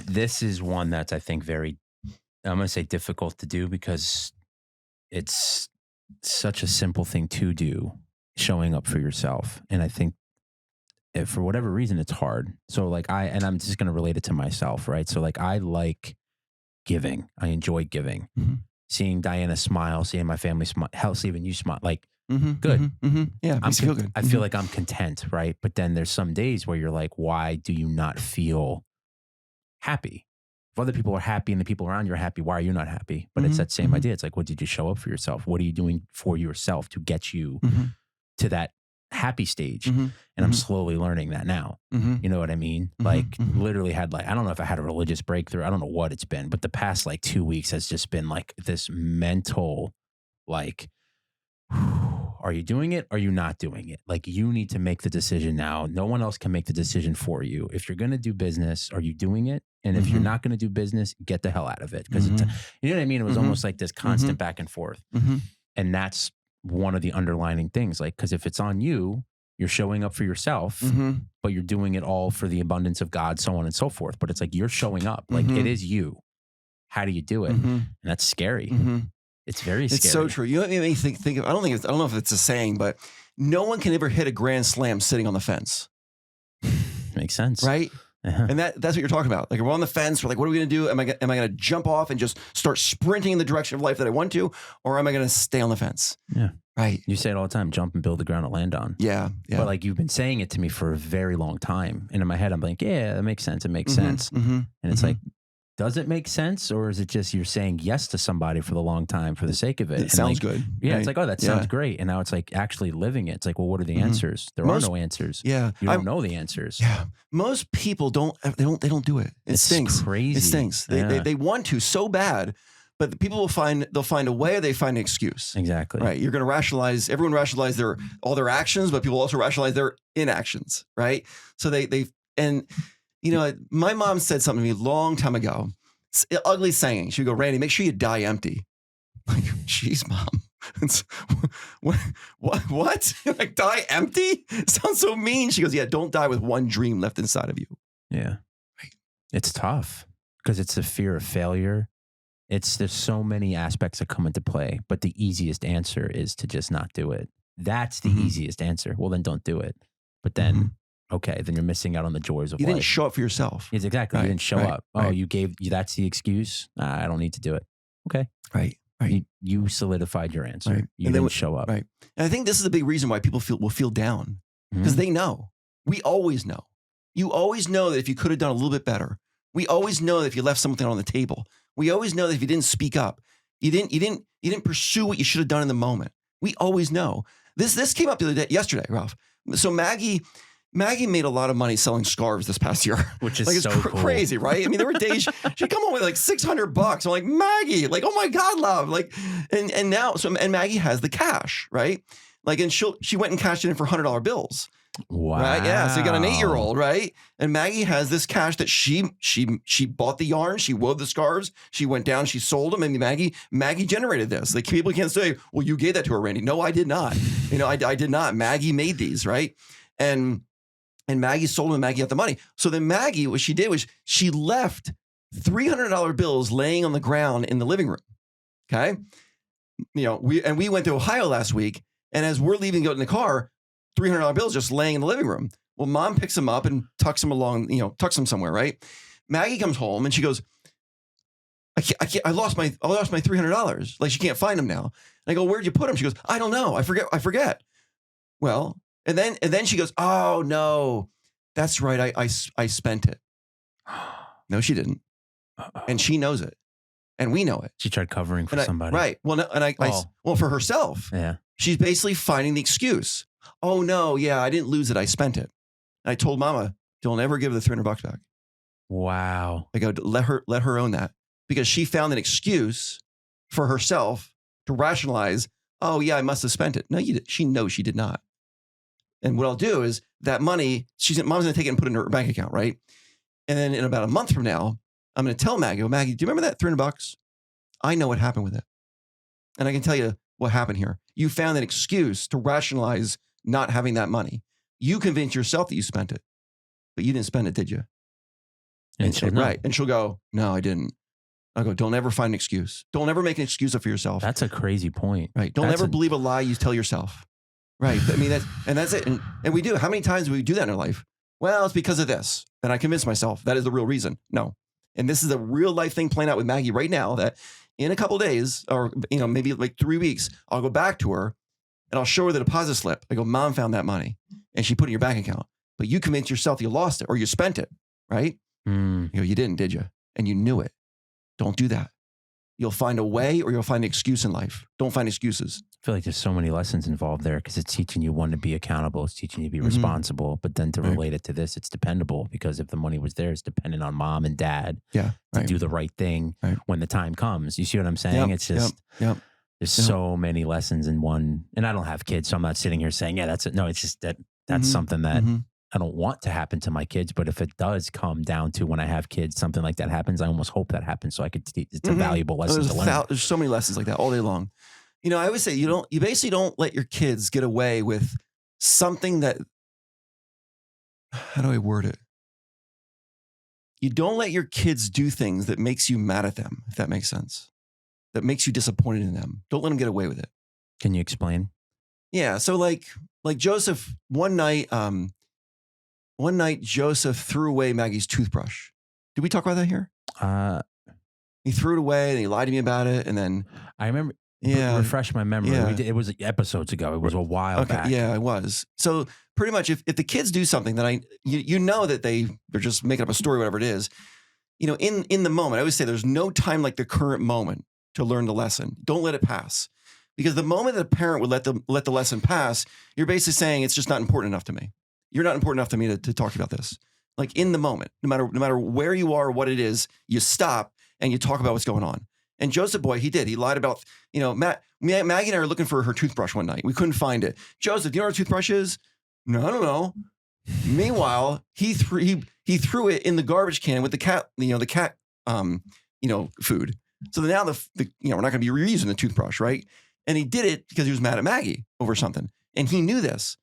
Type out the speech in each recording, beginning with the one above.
This is one that's, I think, I'm going to say difficult to do because it's such a simple thing to do, showing up for yourself. And I think if for whatever reason, it's hard. So like and I'm just going to relate it to myself, right? So like I like giving. I enjoy giving. Mm-hmm. Seeing Diana smile, seeing my family smile, hell, even you smile, like Mm-hmm, good. Mm-hmm, mm-hmm. Yeah, I feel good. I feel like I'm content, right? But then there's some days where you're like, why do you not feel happy? If other people are happy and the people around you are happy, why are you not happy? But it's that same idea. It's like, what did you show up for yourself? What are you doing for yourself to get you to that happy stage? And I'm slowly learning that now. You know what I mean? Like literally had I don't know if I had a religious breakthrough. I don't know what it's been, but the past 2 weeks has just been like this mental, are you doing it? Are you not doing it? Like you need to make the decision now. No one else can make the decision for you. If you're going to do business, are you doing it? And if you're not going to do business, get the hell out of it. Because you know what I mean? It was almost like this constant back and forth. And that's one of the underlining things. Like, because if it's on you, you're showing up for yourself, but you're doing it all for the abundance of God, so on and so forth. But it's like you're showing up. Like it is you. How do you do it? And that's scary. It's very scary. It's so true. You know what made me think of, I don't know if it's a saying, but no one can ever hit a grand slam sitting on the fence. Makes sense. Right? And that's what you're talking about. Like we're on the fence. We're like, what are we going to do? Am I going to jump off and just start sprinting in the direction of life that I want to? Or am I going to stay on the fence? Yeah. Right. You say it all the time, jump and build the ground to land on. Yeah. But like you've been saying it to me for a very long time. And in my head, I'm like, yeah, that makes sense. It makes sense. And it's like, does it make sense? Or is it just you're saying yes to somebody for the long time for the sake of it? It sounds good. Yeah. Right? It's like, oh, that sounds great. And now it's like actually living it. It's like, well, what are the answers? There are no answers. Yeah. You don't know the answers. Yeah. Most people don't do it. It stinks. Crazy. It stinks. They want to so bad, but the people they'll find a way or they find an excuse. Exactly. Right. You're going to rationalize, everyone rationalize all their actions, but people also rationalize their inactions. Right. So and you know, my mom said something to me a long time ago. It's an ugly saying. She would go, Randy, make sure you die empty. Like, geez, mom. What? Like die empty? Sounds so mean. She goes, yeah, don't die with one dream left inside of you. Yeah. Right. It's tough because it's the fear of failure. There's so many aspects that come into play, but the easiest answer is to just not do it. That's the easiest answer. Well, then don't do it. But then, okay, then you're missing out on the joys of life. You didn't show up for yourself. Yes, exactly. Right, You didn't show up. Oh, that's the excuse? I don't need to do it. Okay. Right. You solidified your answer. Right. You didn't show up. Right. And I think this is a big reason why people will feel down because they know. We always know. You always know that if you could have done a little bit better. We always know that if you left something on the table. We always know that if you didn't speak up, you didn't pursue what you should have done in the moment. We always know. This came up yesterday, Ralph. So Maggie made a lot of money selling scarves this past year, which is like it's so cool. Crazy, right? I mean, there were days she'd come home with like $600. I'm like, Maggie, like, oh my God, love, like, and now and Maggie has the cash, right? Like, and she went and cashed it in for $100 bills. Wow. Right? Yeah. So you got an 8-year-old, right? And Maggie has this cash that she bought the yarn, she wove the scarves, she went down, she sold them, and Maggie generated this. Like people can't say, well, you gave that to her, Randy. No, I did not. You know, I did not. Maggie made these, right? And Maggie sold them and Maggie got the money. So then Maggie, what she did was she left $300 bills laying on the ground in the living room. Okay. You know, we went to Ohio last week, and as we're leaving to go in the car, $300 bills just laying in the living room. Well, mom picks them up and tucks them somewhere, right? Maggie comes home and she goes, I lost my $300. Like she can't find them now. And I go, where'd you put them? She goes, I don't know. I forget. Well, and then she goes, oh no, that's right. I spent it. No, she didn't. And she knows it. And we know it. She tried covering for somebody. Right. Well, no, and well, for herself. Yeah. She's basically finding the excuse. Oh no, yeah, I didn't lose it. I spent it. And I told Mama, don't ever give the $300 back. Wow. I go, let her own that, because she found an excuse for herself to rationalize. Oh yeah, I must have spent it. No, she knows she did not. And what I'll do is that money, Mom's going to take it and put it in her bank account, right? And then in about a month from now, I'm going to tell Maggie, Maggie, do you remember that $300? I know what happened with it. And I can tell you what happened here. You found an excuse to rationalize not having that money. You convinced yourself that you spent it, but you didn't spend it, did you? And she'll know. Right. And she'll go, no, I didn't. I go, don't ever find an excuse. Don't ever make an excuse up for yourself. That's a crazy point. Right. Don't ever believe a lie you tell yourself. Right. I mean, that's it. And we do. How many times do we do that in our life? Well, it's because of this. And I convince myself that is the real reason. No. And this is a real life thing playing out with Maggie right now, that in a couple of days, or maybe like 3 weeks, I'll go back to her and I'll show her the deposit slip. I go, Mom found that money and she put it in your bank account, but you convinced yourself you lost it or you spent it. Right. You go, you didn't, did you? And you knew it. Don't do that. You'll find a way or you'll find an excuse in life. Don't find excuses. I feel like there's so many lessons involved there because it's teaching you, one, to be accountable. It's teaching you to be responsible, but then to relate it to this, it's dependable, because if the money was there, it's dependent on mom and dad to do the right thing when the time comes. You see what I'm saying? It's just, there's so many lessons in one, and I don't have kids, so I'm not sitting here saying, yeah, that's it. No, it's just that's something that I don't want to happen to my kids, but if it does come down to when I have kids, something like that happens, I almost hope that happens so I could teach. It's a valuable lesson to learn. There's so many lessons like that all day long. I always say you basically don't let your kids get away with something that, how do I word it? You don't let your kids do things that makes you mad at them, if that makes sense. That makes you disappointed in them. Don't let them get away with it. Can you explain? Yeah. So like Joseph, one night Joseph threw away Maggie's toothbrush. Did we talk about that here? He threw it away and he lied to me about it. And then I remember, refresh my memory. Yeah. It was episodes ago. It was a while back. Yeah, it was. So pretty much if the kids do something that you know that they're just making up a story, whatever it is, in the moment, I always say there's no time like the current moment to learn the lesson. Don't let it pass. Because the moment that a parent would let the lesson pass, you're basically saying it's just not important enough to me. You're not important enough to me to talk about this. Like in the moment, no matter where you are or what it is, you stop and you talk about what's going on. And Joseph Boy, he did. He lied about, Maggie and I are looking for her toothbrush one night. We couldn't find it. Joseph, do you know what her toothbrush is? No, I don't know. Meanwhile, he threw it in the garbage can with the cat, the cat, food. So now we're not going to be reusing the toothbrush, right? And he did it because he was mad at Maggie over something. And he knew this.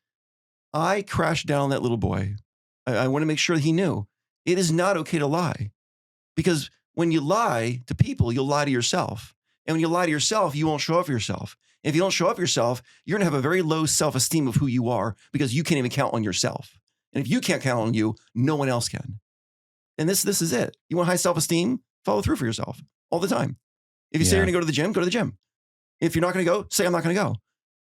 I crashed down on that little boy. I want to make sure that he knew it is not okay to lie, because when you lie to people, you'll lie to yourself. And when you lie to yourself, you won't show up for yourself. If you don't show up for yourself, you're going to have a very low self-esteem of who you are, because you can't even count on yourself. And if you can't count on you, no one else can. And this is it. You want high self-esteem? Follow through for yourself all the time. If you say you're going to go to the gym, go to the gym. If you're not going to go, say I'm not going to go.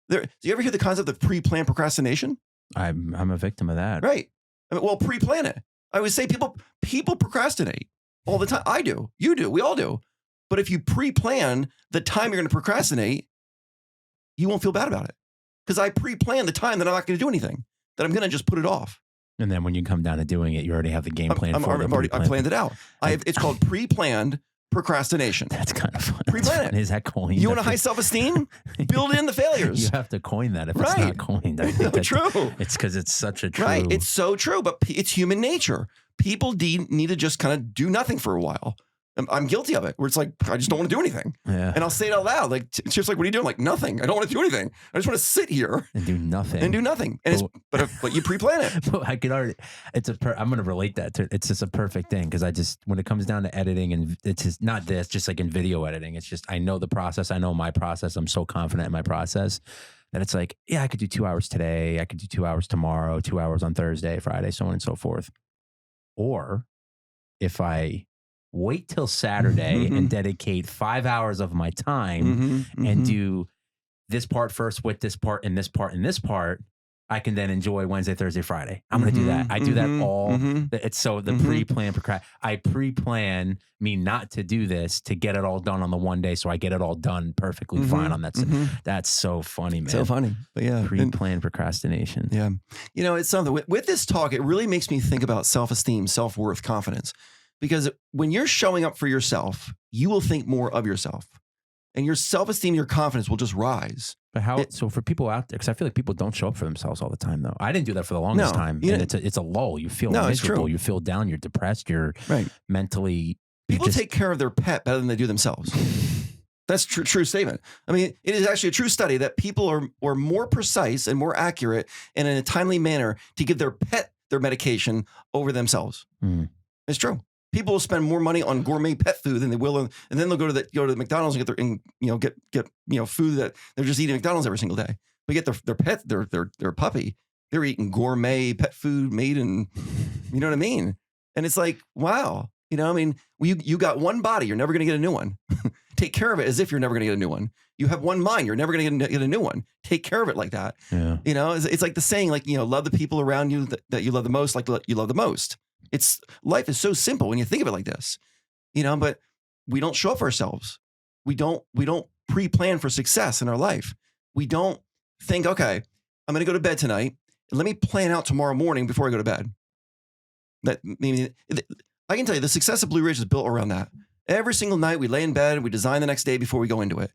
Do you ever hear the concept of pre-planned procrastination? I'm a victim of that. Right. Well, pre-plan it. I always say people procrastinate all the time. I do. You do. We all do. But if you pre-plan the time you're going to procrastinate, you won't feel bad about it. Because I pre-plan the time that I'm not going to do anything, that I'm going to just put it off. And then when you come down to doing it, you already have the game plan for it. I planned it out. It's called pre-planned procrastination. That's kind of fun. Pre-plan it. Is that coined? You want a high self-esteem? Build in the failures. You have to coin that if it's not coined. I think true. It's because it's such a true. Right. It's so true, but it's human nature. People need to just kind of do nothing for a while. I'm guilty of it, where it's like, I just don't want to do anything. Yeah. And I'll say it out loud. Like, it's just like, what are you doing? Like, nothing. I don't want to do anything. I just want to sit here and do nothing. And but you pre-plan it. But I could already, I'm going to relate that to, it's just a perfect thing. Cause when it comes down to editing, and it's just not this, just like in video editing, it's just, I know the process. I know my process. I'm so confident in my process that it's like, yeah, I could do 2 hours today. I could do 2 hours tomorrow, 2 hours on Thursday, Friday, so on and so forth. Or if I wait till Saturday and dedicate 5 hours of my time and do this part first with this part and this part and this part, I can then enjoy Wednesday, Thursday, Friday. I'm going to do that. I do that all. It's so the pre-plan, I pre-plan me not to do this to get it all done on the one day. So I get it all done perfectly fine on that. That's so funny, man. So funny. But yeah. Pre-planned procrastination. Yeah. It's something with this talk, it really makes me think about self-esteem, self-worth, confidence. Because when you're showing up for yourself, you will think more of yourself. And your self-esteem, your confidence will just rise. But so for people out there, because I feel like people don't show up for themselves all the time, though. I didn't do that for the longest time. And it's a lull. You feel miserable. You feel down. You're depressed. You're mentally. People take care of their pet better than they do themselves. That's true statement. I mean, it is actually a true study that people are more precise and more accurate and in a timely manner to give their pet their medication over themselves. It's true. People will spend more money on gourmet pet food than they will, and then they'll go to the McDonald's and get food that they're just eating McDonald's every single day. But get their pet, their puppy, they're eating gourmet pet food made in, you know what I mean? And it's like, wow, you got one body, you're never going to get a new one. Take care of it as if you're never going to get a new one. You have one mind, you're never going to get a new one. Take care of it like that. Yeah. It's like the saying, like, love the people around you that you love the most, like you love the most. Life is so simple when you think of it like this, but we don't show up for ourselves. We don't pre-plan for success in our life. We don't think, okay, I'm going to go to bed tonight. Let me plan out tomorrow morning before I go to bed. I can tell you the success of Blue Ridge is built around that. Every single night we lay in bed and we design the next day before we go into it.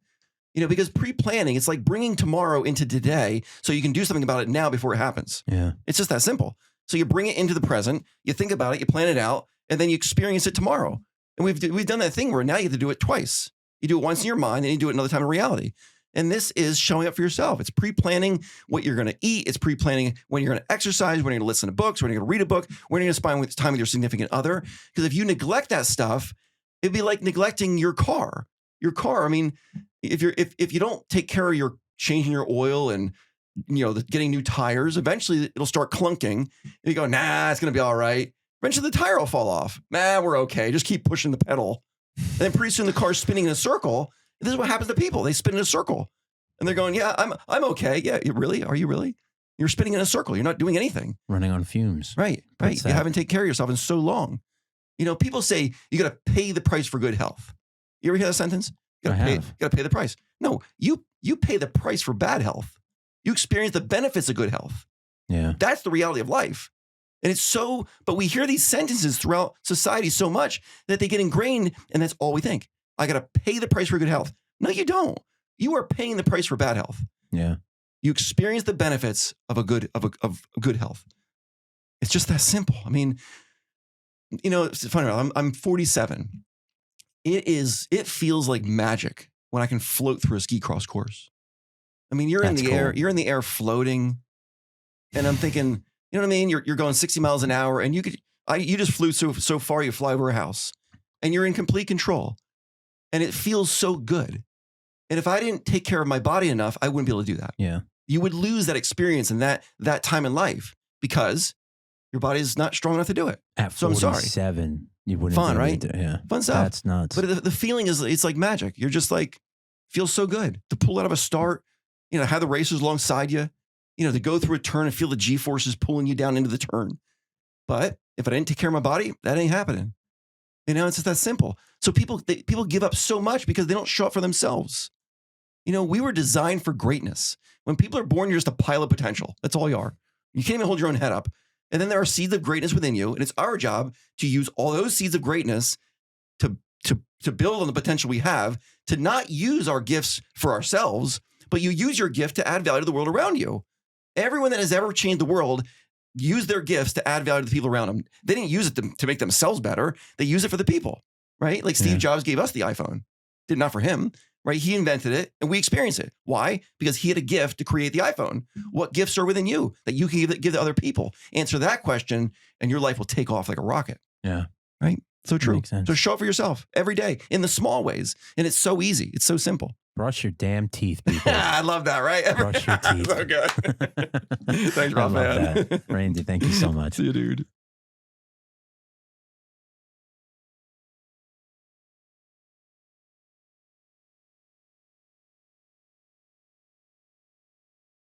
Because pre-planning, it's like bringing tomorrow into today so you can do something about it now before it happens. Yeah. It's just that simple. So you bring it into the present, you think about it, you plan it out, and then you experience it tomorrow. And we've done that thing where now you have to do it twice. You do it once in your mind, and you do it another time in reality. And this is showing up for yourself. It's pre-planning what you're going to eat. It's pre-planning when you're going to exercise, when you're going to listen to books, when you're going to read a book, when you're going to spend time with your significant other. Because if you neglect that stuff, it'd be like neglecting your car. Your car, if you don't take care of your changing your oil and getting new tires, eventually it'll start clunking. And you go, nah, it's going to be all right. Eventually the tire will fall off. Nah, we're okay. Just keep pushing the pedal. And then pretty soon the car's spinning in a circle. This is what happens to people. They spin in a circle and they're going, yeah, I'm okay. Yeah. Are you really? You're spinning in a circle. You're not doing anything. Running on fumes. Right. You haven't taken care of yourself in so long. People say you got to pay the price for good health. You ever hear that sentence? You got to pay the price. No, you pay the price for bad health. You experience the benefits of good health. Yeah. That's the reality of life. And but we hear these sentences throughout society so much that they get ingrained, and that's all we think. I got to pay the price for good health. No, you don't. You are paying the price for bad health. Yeah. You experience the benefits of good health. It's just that simple. It's funny. I'm 47. It feels like magic when I can float through a ski cross course. You're in the air. You're in the air floating, and I'm thinking, you know what I mean? You're going 60 miles an hour, and you just flew so far you fly over a house, and you're in complete control, and it feels so good. And if I didn't take care of my body enough, I wouldn't be able to do that. Yeah, you would lose that experience and that time in life because your body is not strong enough to do it. At 47, you wouldn't. Fun, right? Yeah, fun stuff. That's nuts. But the feeling it's like magic. You're just like feels so good to pull out of a start. Have the racers alongside you, to go through a turn and feel the G-forces pulling you down into the turn. But if I didn't take care of my body, that ain't happening. It's just that simple. So people give up so much because they don't show up for themselves. We were designed for greatness. When people are born, you're just a pile of potential. That's all you are. You can't even hold your own head up. And then there are seeds of greatness within you. And it's our job to use all those seeds of greatness to build on the potential we have, to not use our gifts for ourselves, but you use your gift to add value to the world around you. Everyone that has ever changed the world used their gifts to add value to the people around them. They didn't use it to make themselves better. They use it for the people, right? Like Steve Jobs gave us the iPhone. Did not for him, right? He invented it and we experience it. Why? Because he had a gift to create the iPhone. What gifts are within you that you can give to other people? Answer that question and your life will take off like a rocket. Yeah. Right? So true. Makes sense. So show up for yourself every day in the small ways. And it's so easy. It's so simple. Brush your damn teeth, people. I love that, right? Brush your teeth. So good. Thanks, Rob, man. Randy, thank you so much. See you, dude.